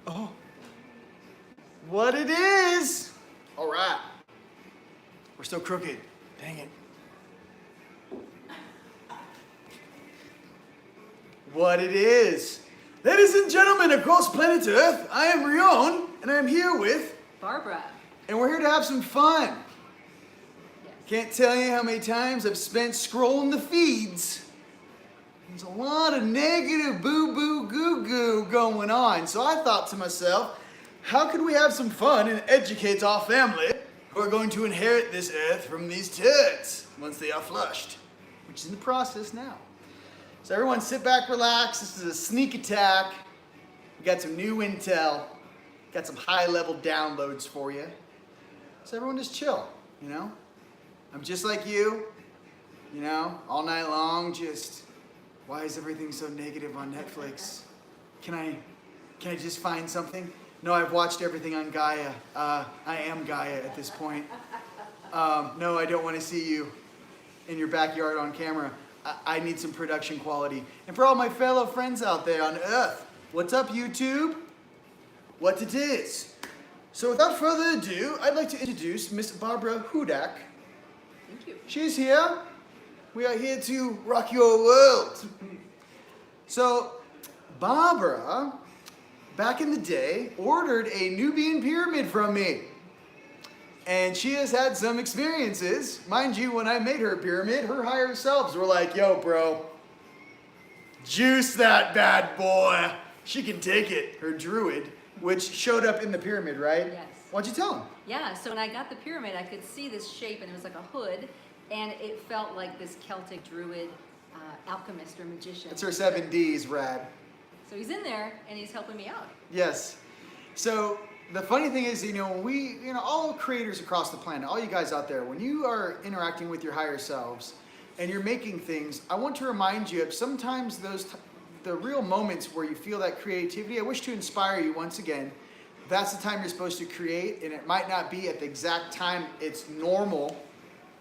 Oh. What it is. All right. We're still crooked. Dang it. What it is. Ladies and gentlemen across planet Earth, I am Rion, and I'm here with Barbara. And we're here to have some fun. Yes. Can't tell you how many times I've spent scrolling the feeds. There's a lot of negative boo-boo goo-goo going on. So I thought to myself, how could we have some fun and educate our family who are going to inherit this earth from these turds once they are flushed, which is in the process now. So everyone sit back, relax. This is a sneak attack. We got some new intel. Got some high-level downloads for you. So everyone just chill, you know? I'm just like you know, all night long, just, why is everything so negative on Netflix? Can I just find something? No, I've watched everything on Gaia. I am Gaia at this point. No, I don't want to see you in your backyard on camera. I need some production quality. And for all my fellow friends out there on Earth, what's up, YouTube? What it is. So without further ado, I'd like to introduce Miss Barbara Hudak. Thank you. She's here. We are here to rock your world. So Barbara, back in the day, ordered a Nubian pyramid from me. And she has had some experiences. Mind you, when I made her pyramid, her higher selves were like, yo, bro, juice that bad boy. She can take it, her druid, which showed up in the pyramid, right? Yes. Why'd you tell him? Yeah, so when I got the pyramid, I could see this shape, and it was like a hood, and it felt like this Celtic druid alchemist or magician. It's her 7 Ds, rad. So he's in there, and he's helping me out. Yes. So the funny thing is, when all creators across the planet, all you guys out there, when you are interacting with your higher selves and you're making things, I want to remind you of sometimes the real moments where you feel that creativity. I wish to inspire you once again. That's the time you're supposed to create, and it might not be at the exact time it's normal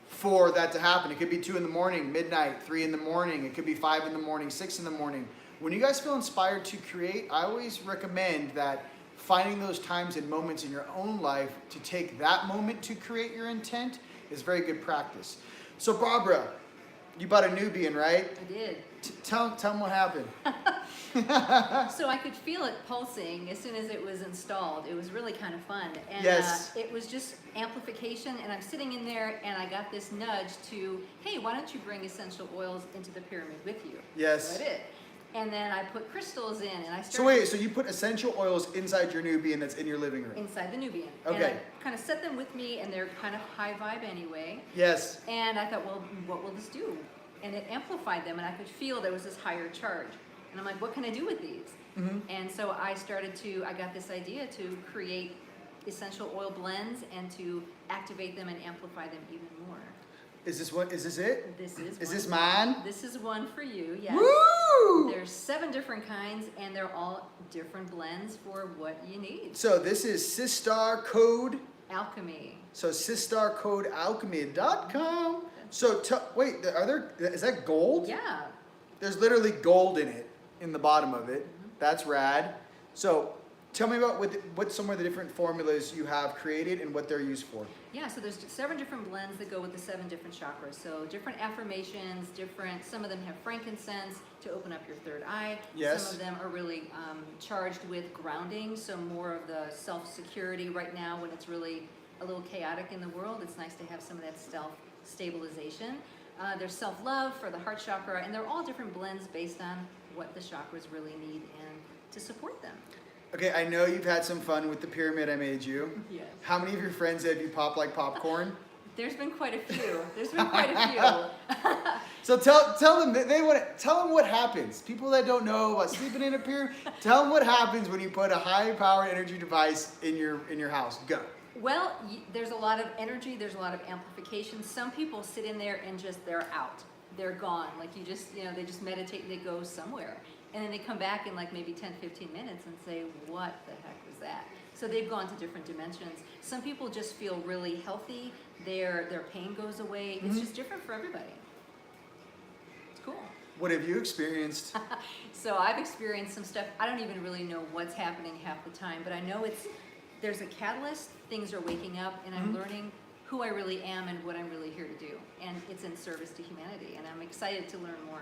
for that to happen. It could be 2 in the morning, midnight, 3 in the morning. It could be 5 in the morning, 6 in the morning. When you guys feel inspired to create, I always recommend that finding those times and moments in your own life to take that moment to create your intent is very good practice. So Barbara, you bought a Nubian, right? I did. Tell them what happened. So I could feel it pulsing as soon as it was installed. It was really kind of fun. And Yes. it was just amplification, and I'm sitting in there, and I got this nudge to, hey, why don't you bring essential oils into the pyramid with you? Yes. So I did. And then I put crystals in, and I started... So wait, so you put essential oils inside your Nubian that's in your living room? Inside the Nubian. Okay. And I kind of set them with me, and they're kind of high vibe anyway. Yes. And I thought, well, what will this do? And it amplified them, and I could feel there was this higher charge. And I'm like, what can I do with these? Mm-hmm. And so I got this idea to create essential oil blends and to activate them and amplify them even more. Is this it? This is this mine? This is one for you, yes. Woo! There's 7 different kinds, and they're all different blends for what you need. So this is Sistar Code. Alchemy. So sistarcodealchemy.com. So wait, is that gold? Yeah. There's literally gold in it, in the bottom of it. Mm-hmm. That's rad. So tell me about what some of the different formulas you have created and what they're used for. Yeah, so there's 7 different blends that go with the 7 different chakras. So different affirmations, some of them have frankincense to open up your third eye. Yes. Some of them are really charged with grounding, so more of the self-security right now when it's really a little chaotic in the world. It's nice to have some of that self-stabilization. There's self-love for the heart chakra, and they're all different blends based on what the chakras really need and to support them. Okay, I know you've had some fun with the pyramid I made you. Yes. How many of your friends have you popped like popcorn? There's been quite a few. So tell them tell them what happens. People that don't know about sleeping in a pyramid, tell them what happens when you put a high power energy device in your house. Go. Well, there's a lot of energy, there's a lot of amplification. Some people sit in there and they're out. They're gone. Like they just meditate and they go somewhere. And then they come back in like maybe 10, 15 minutes and say, what the heck was that? So they've gone to different dimensions. Some people just feel really healthy. Their pain goes away. It's just different for everybody. It's cool. What have you experienced? So I've experienced some stuff. I don't even really know what's happening half the time, but I know there's a catalyst, things are waking up, and I'm learning who I really am and what I'm really here to do. And it's in service to humanity, and I'm excited to learn more.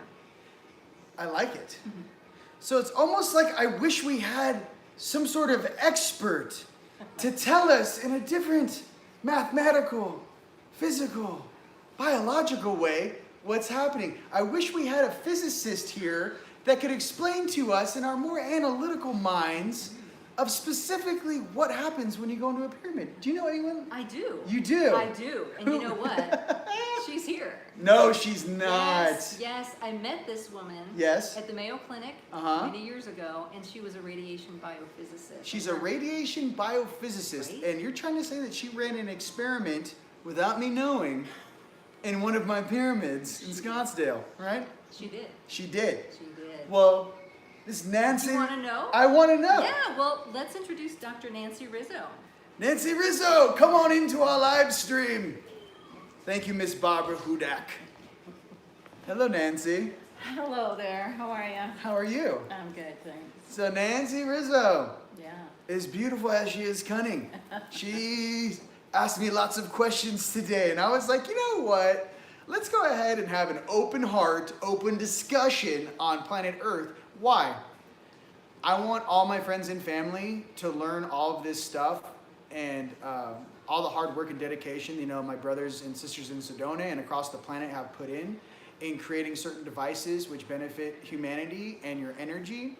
I like it. So it's almost like I wish we had some sort of expert to tell us in a different mathematical, physical, biological way what's happening. I wish we had a physicist here that could explain to us in our more analytical minds of specifically what happens when you go into a pyramid. Do you know anyone? I do. You do? I do. And you know what? She's here. No, she's not. Yes. I met this woman at the Mayo Clinic many years ago, and she was a radiation biophysicist. She's a radiation biophysicist, Right? and you're trying to say that she ran an experiment without me knowing in one of my pyramids in Scottsdale, right? She did. She did. She did. Well, this Nancy... You want to know? I want to know. Yeah, well, let's introduce Dr. Nancy Rizzo. Nancy Rizzo, come on into our live stream. Thank you, Miss Barbara Hudak. Hello, Nancy. Hello there. How are you? How are you? I'm good, thanks. So Nancy Rizzo Yeah. is beautiful as she is cunning. She asked me lots of questions today, and I was like, you know what? Let's go ahead and have an open heart, open discussion on planet Earth. Why? I want all my friends and family to learn all of this stuff and all the hard work and dedication, you know, my brothers and sisters in Sedona and across the planet have put in creating certain devices which benefit humanity and your energy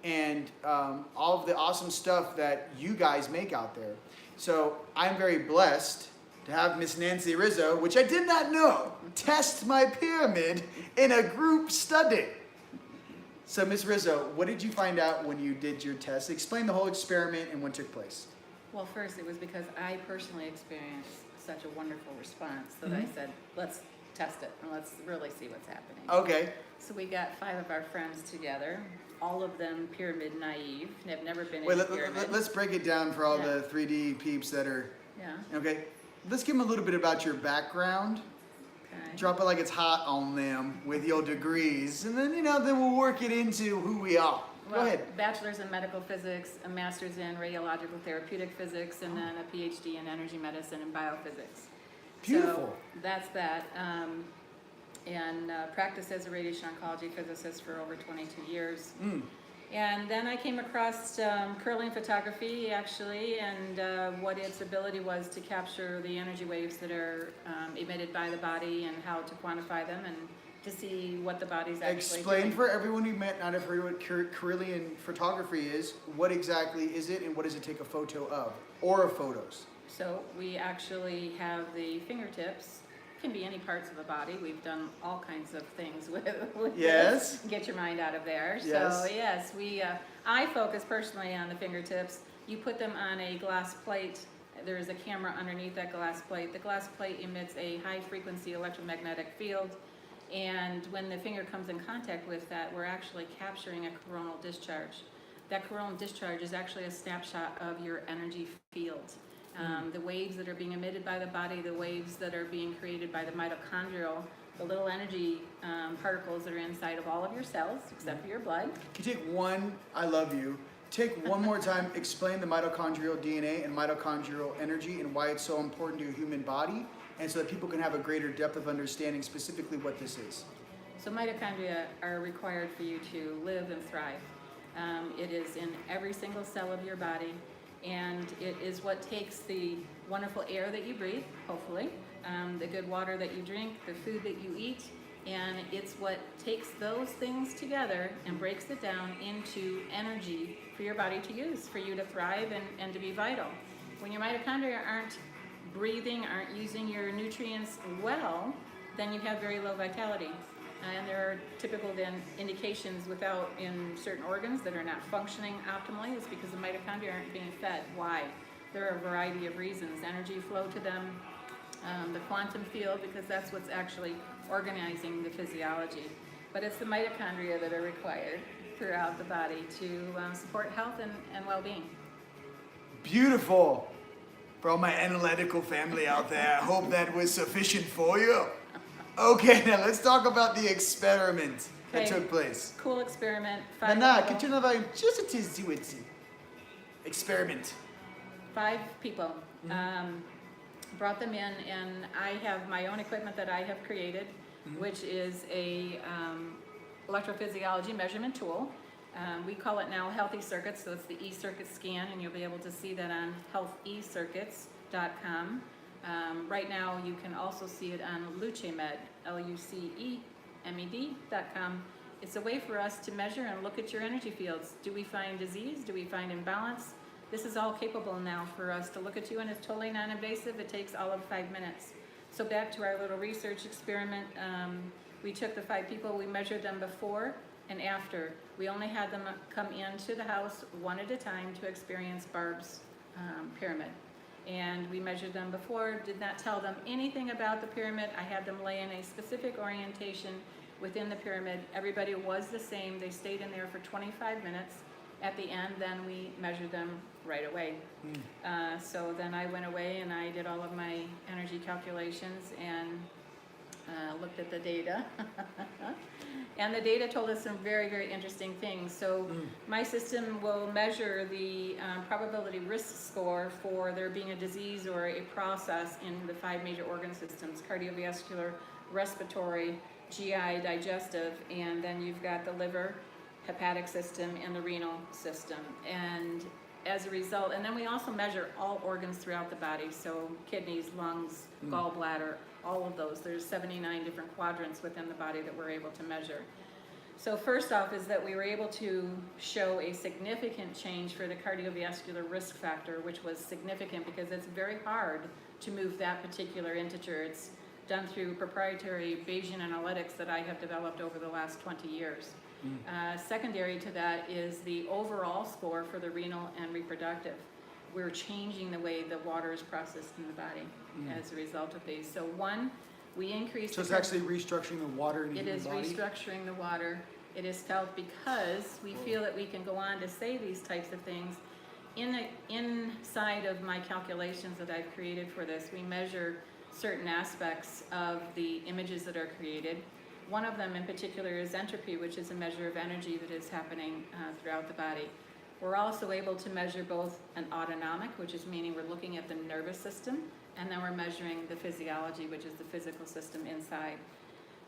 and all of the awesome stuff that you guys make out there. So I'm very blessed to have Miss Nancy Rizzo, which I did not know, test my pyramid in a group study. So Miss Rizzo, what did you find out when you did your test? Explain the whole experiment and what took place. Well, first it was because I personally experienced such a wonderful response that I said, let's test it and let's really see what's happening. Okay. So we got 5 of our friends together, all of them pyramid naive, have never been Wait, in a pyramid. let's break it down for all Yeah. the 3D peeps that are, Yeah, okay. Let's give them a little bit about your background. okay. Drop it like it's hot on them with your degrees. And then, then we'll work it into who we are. Go Well, ahead. bachelor's in medical physics, a master's in radiological therapeutic physics, and then a PhD in energy medicine and biophysics. Beautiful. So that's that. And practiced as a radiation oncology physicist for over 22 years. And then I came across curling photography, actually, and what its ability was to capture the energy waves that are emitted by the body and how to quantify them and to see what the body's actually Explain doing. for everyone who might not have heard what Carillion photography is. What exactly is it and what does it take a photo of? Or of photos? So we actually have the fingertips. Can be any parts of the body. We've done all kinds of things with Yes. this. Get your mind out of there. Yes. So yes, I focus personally on the fingertips. You put them on a glass plate. There is a camera underneath that glass plate. The glass plate emits a high frequency electromagnetic field, and when the finger comes in contact with that, we're actually capturing a coronal discharge. That coronal discharge is actually a snapshot of your energy field. The waves that are being emitted by the body, the waves that are being created by the mitochondrial, the little energy particles that are inside of all of your cells, except for your blood. Can you take one, I love you, take one more time, explain the mitochondrial DNA and mitochondrial energy and why it's so important to your human body, and so that people can have a greater depth of understanding specifically what this is. So mitochondria are required for you to live and thrive. It is in every single cell of your body, and it is what takes the wonderful air that you breathe, hopefully, the good water that you drink, the food that you eat, and it's what takes those things together and breaks it down into energy for your body to use, for you to thrive and to be vital. When your mitochondria aren't breathing, aren't using your nutrients well, then you have very low vitality. And there are typical then indications in certain organs that are not functioning optimally. It's because the mitochondria aren't being fed. Why? There are a variety of reasons. Energy flow to them, the quantum field, because that's what's actually organizing the physiology. But it's the mitochondria that are required throughout the body to support health and well-being. Beautiful. For all my analytical family out there, I hope that was sufficient for you. Okay, now let's talk about the experiment. that Okay. took place. Cool experiment. Nah, People. can you turn the volume just a tizzy witsy? Experiment. 5 people. Mm-hmm. Brought them in, and I have my own equipment that I have created, which is a electrophysiology measurement tool. We call it now Healthy Circuits, so it's the e-circuit scan, and you'll be able to see that on healthecircuits.com. Right now, you can also see it on LuceMed, LuceMed.com. It's a way for us to measure and look at your energy fields. Do we find disease? Do we find imbalance? This is all capable now for us to look at you, and it's totally non-invasive. It takes all of 5 minutes. So back to our little research experiment, we took the 5 people, we measured them before and after. We only had them come into the house one at a time to experience Barb's pyramid. And we measured them before, did not tell them anything about the pyramid. I had them lay in a specific orientation within the pyramid. Everybody was the same. They stayed in there for 25 minutes. At the end, then we measured them right away. So then I went away and I did all of my energy calculations and looked at the data. And the data told us some very, very interesting things. So my system will measure the probability risk score for there being a disease or a process in the 5 major organ systems: cardiovascular, respiratory, GI, digestive, and then you've got the liver, hepatic system, and the renal system. And as a result, and then we also measure all organs throughout the body, so kidneys, lungs, gallbladder, all of those. There's 79 different quadrants within the body that we're able to measure. So first off is that we were able to show a significant change for the cardiovascular risk factor, which was significant because it's very hard to move that particular integer. It's done through proprietary Bayesian analytics that I have developed over the last 20 years. Secondary to that is the overall score for the renal and reproductive. We're changing the way the water is processed in the body as a result of these. So one, we increased... So it's actually restructuring the water in the body? It is restructuring the water. It is felt because we feel that we can go on to say these types of things. Inside of my calculations that I've created for this, we measure certain aspects of the images that are created. One of them in particular is entropy, which is a measure of energy that is happening throughout the body. We're also able to measure both an autonomic, which is meaning we're looking at the nervous system, and then we're measuring the physiology, which is the physical system inside.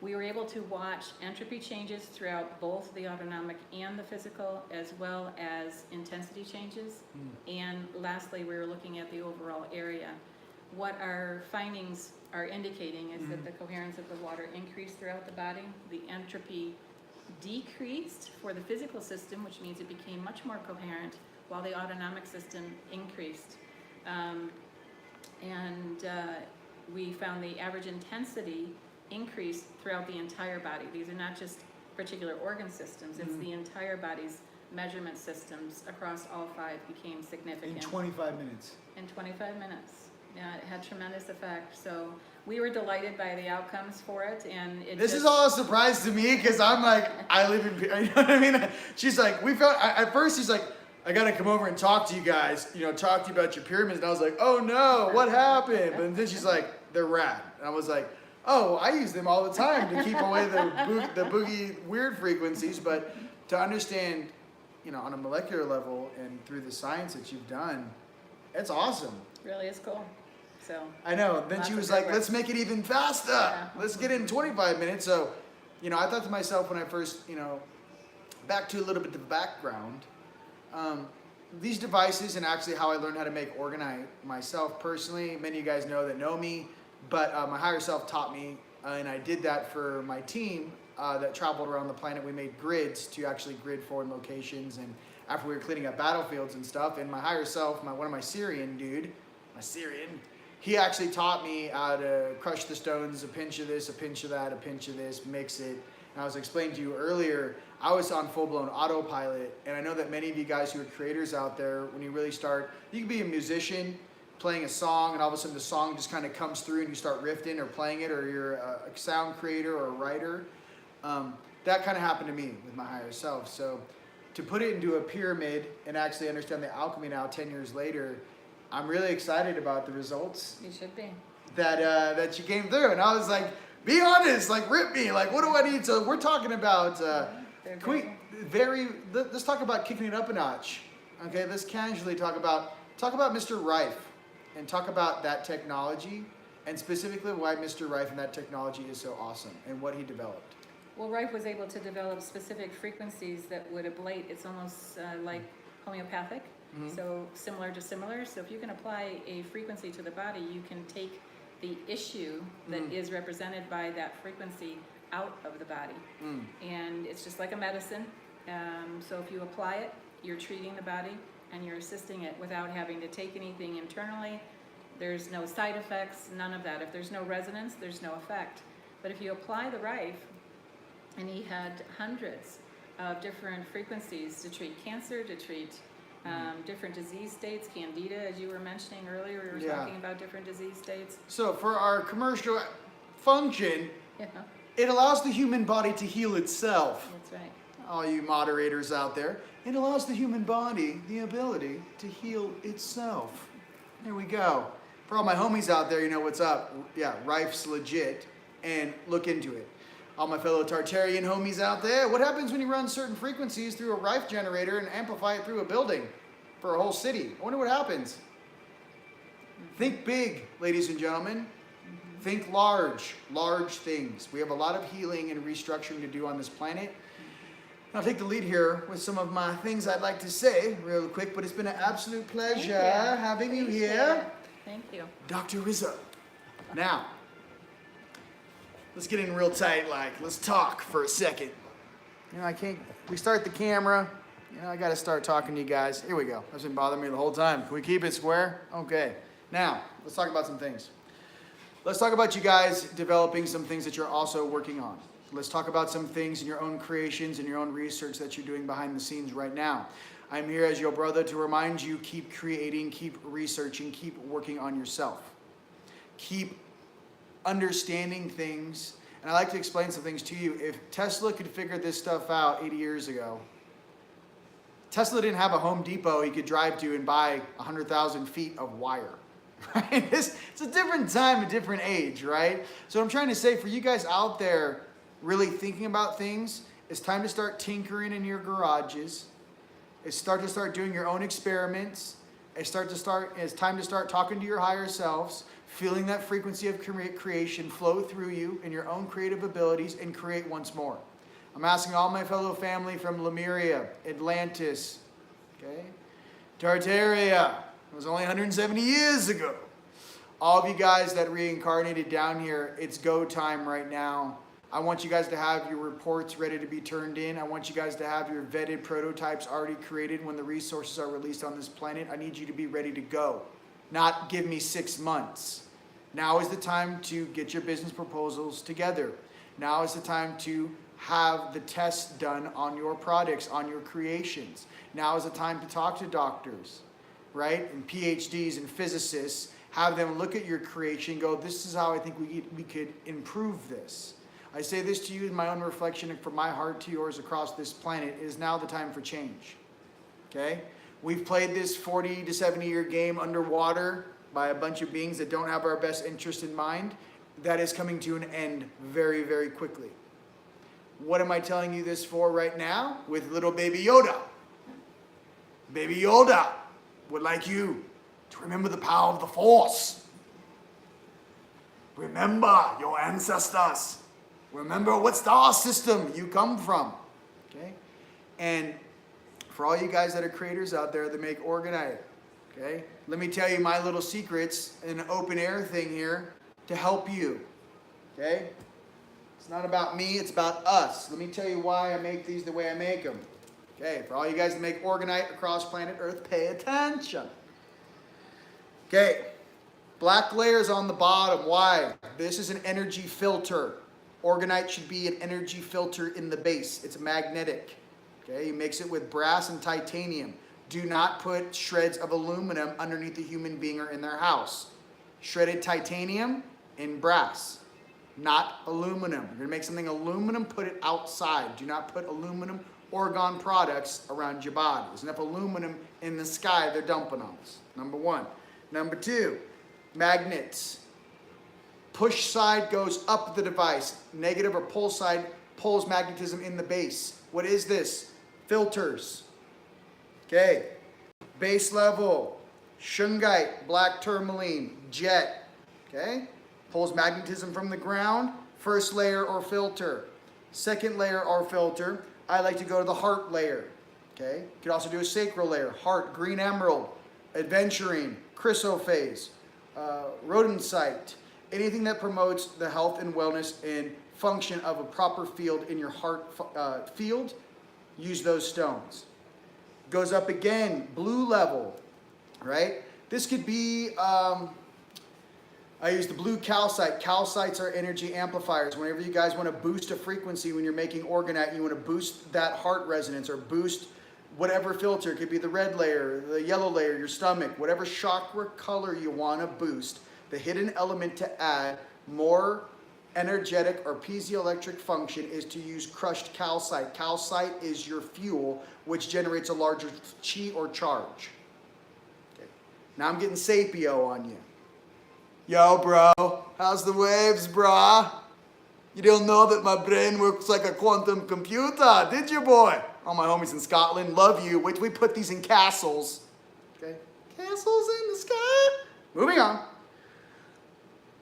We were able to watch entropy changes throughout both the autonomic and the physical, as well as intensity changes. And lastly, we were looking at the overall area. What our findings are indicating is that the coherence of the water increased throughout the body. The entropy decreased for the physical system, which means it became much more coherent, while the autonomic system increased. We found the average intensity increased throughout the entire body. These are not just particular organ systems, it's the entire body's measurement systems across all 5 became significant. In 25 minutes. In 25 minutes. Yeah, it had tremendous effect. So we were delighted by the outcomes for it, and This is all a surprise to me because I'm like, I live in, you know what I mean? She's like, at first she's like, I gotta come over and talk to you guys, talk to you about your pyramids. And I was like, oh no, what happened? But then she's like, they're rad. And I was like, oh, I use them all the time to keep away the boogie weird frequencies. But to understand, on a molecular level and through the science that you've done, it's awesome. Really is cool. So I know. Then she was like, let's make it even faster. Yeah. Let's get it in 25 minutes. So, I thought to myself when I first, back to a little bit of the background, these devices and actually how I learned how to make Orgonite myself personally, many of you guys know me, but my higher self taught me, and I did that for my team that traveled around the planet. We made grids to actually grid foreign locations, and after we were cleaning up battlefields and stuff, and my higher self, one of my Syrian, he actually taught me how to crush the stones, a pinch of this, a pinch of that, a pinch of this, mix it. And I was explaining to you earlier, I was on full-blown autopilot, and I know that many of you guys who are creators out there, when you really start, you can be a musician playing a song, and all of a sudden the song just kind of comes through and you start riffing or playing it, or you're a sound creator or a writer. That kind of happened to me with my higher self. So to put it into a pyramid and actually understand the alchemy now 10 years later, I'm really excited about the results. you should be. That you came through. And I was like, Be honest, like rip me. Like, what do I need? So we're talking about, let's talk about kicking it up a notch. Okay, let's casually talk about Mr. Rife and talk about that technology and specifically why Mr. Rife and that technology is so awesome and what he developed. Well, Rife was able to develop specific frequencies that would ablate. It's almost like homeopathic, so similar to similar. So if you can apply a frequency to the body, you can take the issue that is represented by that frequency out of the body. And it's just like a medicine. So if you apply it, you're treating the body and you're assisting it without having to take anything internally. There's no side effects, none of that. If there's no resonance, there's no effect. But if you apply the Rife, and he had hundreds of different frequencies to treat cancer, to treat different disease states, candida, as you were mentioning earlier, we were talking about different disease states. So for our commercial function, it allows the human body to heal itself. That's right. All you moderators out there, it allows the human body the ability to heal itself. There we go. For all my homies out there, you know what's up. Yeah, Rife's legit, and look into it. All my fellow Tartarian homies out there, what happens when you run certain frequencies through a Rife generator and amplify it through a building for a whole city? I wonder what happens. Think big, ladies and gentlemen. Think large things. We have a lot of healing and restructuring to do on this planet. I'll take the lead here with some of my things I'd like to say real quick, but it's been an absolute pleasure having you here. Thank you. Dr. Rizzo. Now, let's get in real tight, let's talk for a second. You know, we start the camera, I gotta start talking to you guys. Here we go. That's been bothering me the whole time. Can we keep it square? Okay. Now, let's talk about some things. Let's talk about you guys developing some things that you're also working on. Let's talk about some things in your own creations and your own research that you're doing behind the scenes right now. I'm here as your brother to remind you, keep creating, keep researching, keep working on yourself. Keep understanding things. And I like to explain some things to you. If Tesla could figure this stuff out 80 years ago, Tesla didn't have a Home Depot he could drive to and buy 100,000 feet of wire. Right? It's a different time, a different age, right? So what I'm trying to say for you guys out there really thinking about things, it's time to start tinkering in your garages. It's time to start doing your own experiments. It's time to start talking to your higher selves, feeling that frequency of creation flow through you in your own creative abilities and create once more. I'm asking all my fellow family from Lemuria, Atlantis, okay, Tartaria, it was only 170 years ago. All of you guys that reincarnated down here, it's go time right now. I want you guys to have your reports ready to be turned in. I want you guys to have your vetted prototypes already created when the resources are released on this planet. I need you to be ready to go. Not give me 6 months. Now is the time to get your business proposals together. Now is the time to have the tests done on your products, on your creations. Now is the time to talk to doctors, right? And PhDs and physicists. Have them look at your creation and go, this is how I think we could improve this. I say this to you in my own reflection and from my heart to yours across this planet. It is now the time for change. Okay? We've played this 40 to 70 year game underwater by a bunch of beings that don't have our best interest in mind. That is coming to an end very, very quickly. What am I telling you this for right now? With little baby Yoda. Baby Yoda would like you to remember the power of the Force. Remember your ancestors. Remember what star system you come from. Okay? And for all you guys that are creators out there that make Orgonite, okay? Let me tell you my little secrets in an open air thing here to help you. Okay? It's not about me, it's about us. Let me tell you why I make these the way I make them. Okay, for all you guys that make Orgonite across planet Earth, pay attention. Okay, black layers on the bottom. Why? This is an energy filter. Orgonite should be an energy filter in the base. It's magnetic. Okay, you mix it with brass and titanium. Do not put shreds of aluminum underneath the human being or in their house. Shredded titanium and brass, not aluminum. You're gonna make something aluminum, put it outside. Do not put aluminum Orgon products around your body. There's enough aluminum in the sky they're dumping on us. Number one. Number two, magnets. Push side goes up the device. Negative or pull side pulls magnetism in the base. What is this? Filters. Okay. Base level. Shungite, black tourmaline, jet. Okay. Pulls magnetism from the ground. First layer or filter. Second layer or filter. I like to go to the heart layer. Okay. You could also do a sacral layer. Heart, green emerald, aventurine, chrysophase, rhodonite. Anything that promotes the health and wellness and function of a proper field in your heart field, use those stones. Goes up again, blue level, right? This could be, I use the blue calcite. Calcites are energy amplifiers. Whenever you guys want to boost a frequency when you're making orgonite, you want to boost that heart resonance or boost whatever filter. It could be the red layer, the yellow layer, your stomach, whatever chakra color you want to boost. The hidden element to add more energetic or piezoelectric function is to use crushed calcite. Calcite is your fuel, which generates a larger chi or charge. Okay. Now I'm getting sapio on you. Yo, bro, how's the waves, brah? You didn't know that my brain works like a quantum computer, did you, boy? All my homies in Scotland, love you. Wait till we put these in castles. Okay? Castles in the sky. Moving on.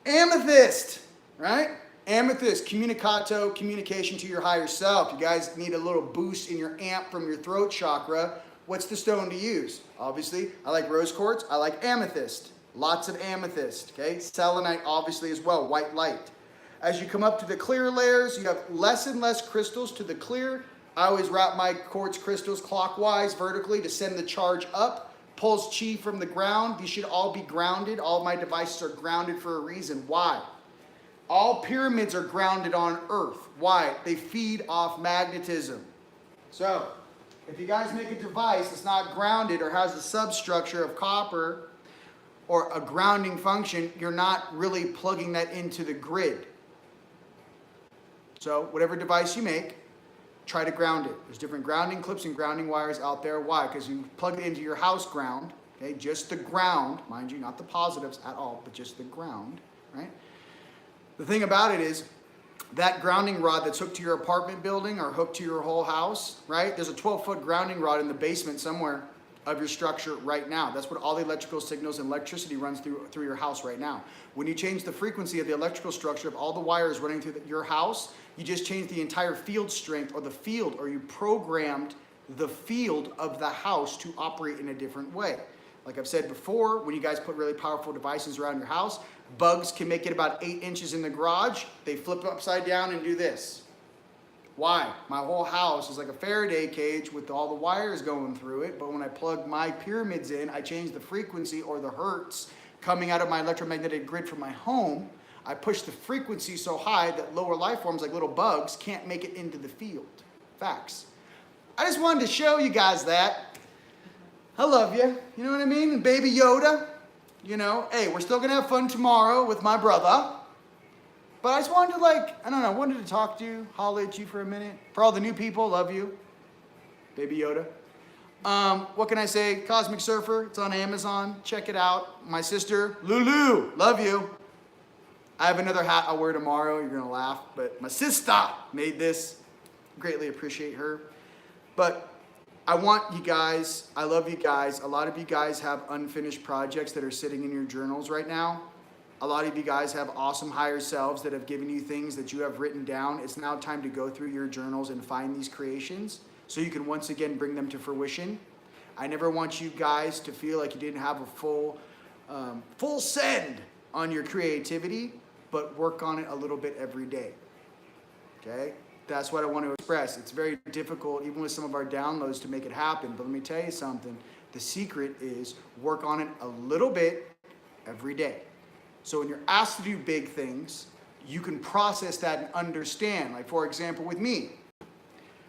Amethyst, right? Amethyst, communicato, communication to your higher self. You guys need a little boost in your amp from your throat chakra. What's the stone to use? Obviously, I like rose quartz. I like amethyst. Lots of amethyst, okay? Selenite, obviously, as well, white light. As you come up to the clear layers, you have less and less crystals to the clear. I always wrap my quartz crystals clockwise, vertically, to send the charge up. Pulls chi from the ground. These should all be grounded. All of my devices are grounded for a reason. Why? All pyramids are grounded on Earth. Why? They feed off magnetism. So, if you guys make a device that's not grounded or has a substructure of copper or a grounding function, you're not really plugging that into the grid. So, whatever device you make, try to ground it. There's different grounding clips and grounding wires out there. Why? Because you plug it into your house ground, okay? Just the ground, mind you, not the positives at all, but just the ground, right? The thing about it is that grounding rod that's hooked to your apartment building or hooked to your whole house, right? There's a 12-foot grounding rod in the basement somewhere of your structure right now. That's what all the electrical signals and electricity runs through your house right now. When you change the frequency of the electrical structure of all the wires running through your house, you just changed the entire field strength or the field, or you programmed the field of the house to operate in a different way. Like I've said before, when you guys put really powerful devices around your house, bugs can make it about 8 inches in the garage. They flip upside down and do this. Why? My whole house is like a Faraday cage with all the wires going through it, but when I plug my pyramids in, I change the frequency or the hertz coming out of my electromagnetic grid from my home. I push the frequency so high that lower life forms like little bugs can't make it into the field. Facts. I just wanted to show you guys that. I love you. You know what I mean? And Baby Yoda. You know, hey, we're still going to have fun tomorrow with my brother. But I just wanted to, wanted to talk to you, holler at you for a minute. For all the new people, love you. Baby Yoda. What can I say? Cosmic Surfer. It's on Amazon. Check it out. My sister, Lulu. Love you. I have another hat I'll wear tomorrow. You're going to laugh. But my sister made this. Greatly appreciate her. But I want you guys, I love you guys. A lot of you guys have unfinished projects that are sitting in your journals right now. A lot of you guys have awesome higher selves that have given you things that you have written down. It's now time to go through your journals and find these creations so you can once again bring them to fruition. I never want you guys to feel like you didn't have a full send on your creativity, but work on it a little bit every day. Okay? That's what I want to express. It's very difficult, even with some of our downloads, to make it happen. But let me tell you something. The secret is work on it a little bit every day. So when you're asked to do big things, you can process that and understand. Like, for example, with me.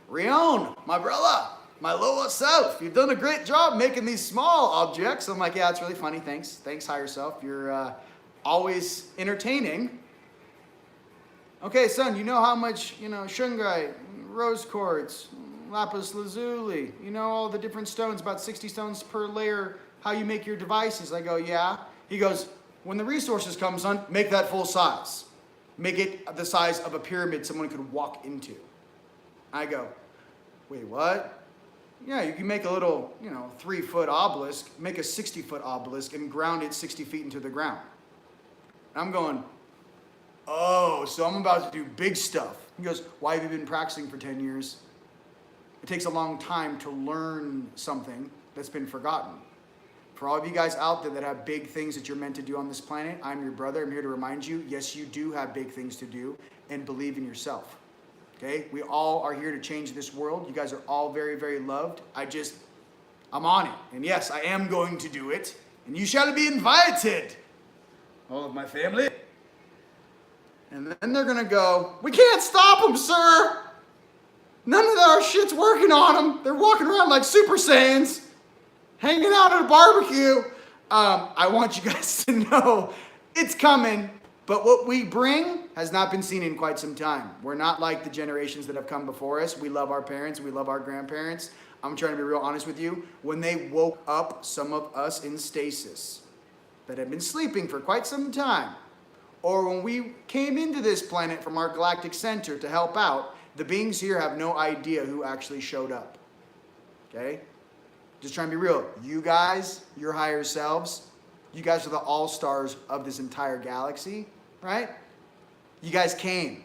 Rion, my brother, my lower self, you've done a great job making these small objects. I'm like, yeah, it's really funny. Thanks. Thanks, higher self. You're always entertaining. Okay, son, you know how much, shungite, rose quartz, lapis lazuli, all the different stones, about 60 stones per layer, how you make your devices. I go, yeah. He goes, when the resources come, son, make that full size. Make it the size of a pyramid someone could walk into. I go, wait, what? Yeah, you can make a little, 3-foot obelisk, make a 60-foot obelisk and ground it 60 feet into the ground. And I'm going, oh, so I'm about to do big stuff. He goes, why have you been practicing for 10 years? It takes a long time to learn something that's been forgotten. For all of you guys out there that have big things that you're meant to do on this planet, I'm your brother. I'm here to remind you, yes, you do have big things to do, and believe in yourself. Okay? We all are here to change this world. You guys are all very, very loved. I'm on it. And yes, I am going to do it. And you shall be invited, all of my family. And then they're going to go, we can't stop them, sir. None of our shit's working on them. They're walking around like Super Saiyans, hanging out at a barbecue. I want you guys to know it's coming, but what we bring has not been seen in quite some time. We're not like the generations that have come before us. We love our parents. We love our grandparents. I'm trying to be real honest with you. When they woke up some of us in stasis that had been sleeping for quite some time, or when we came into this planet from our galactic center to help out, the beings here have no idea who actually showed up. Okay? Just trying to be real. You guys, your higher selves, you guys are the all-stars of this entire galaxy, right? You guys came.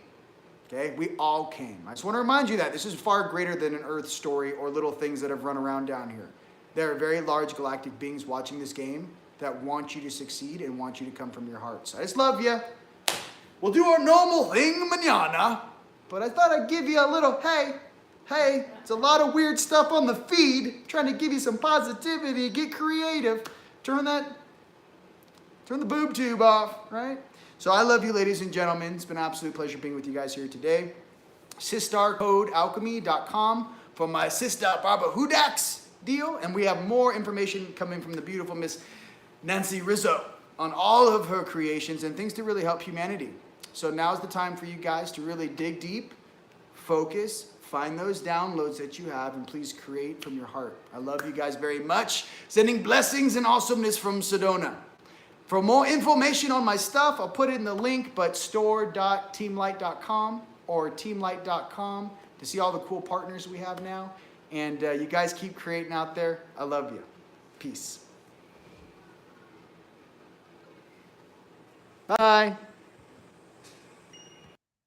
Okay? We all came. I just want to remind you that this is far greater than an Earth story or little things that have run around down here. There are very large galactic beings watching this game that want you to succeed and want you to come from your hearts. I just love you. We'll do our normal thing mañana. But I thought I'd give you a little, hey, it's a lot of weird stuff on the feed. Trying to give you some positivity, get creative. Turn the boob tube off, right? So I love you, ladies and gentlemen. It's been an absolute pleasure being with you guys here today. SistarCodeAlchemy.com for my sister Barbara Hudak's deal. And we have more information coming from the beautiful Miss Nancy Rizzo on all of her creations and things to really help humanity. So now's the time for you guys to really dig deep, focus, find those downloads that you have, and please create from your heart. I love you guys very much. Sending blessings and awesomeness from Sedona. For more information on my stuff, I'll put it in the link, but store.teamlight.com or teamlight.com to see all the cool partners we have now. And you guys keep creating out there. I love you. Peace. Bye.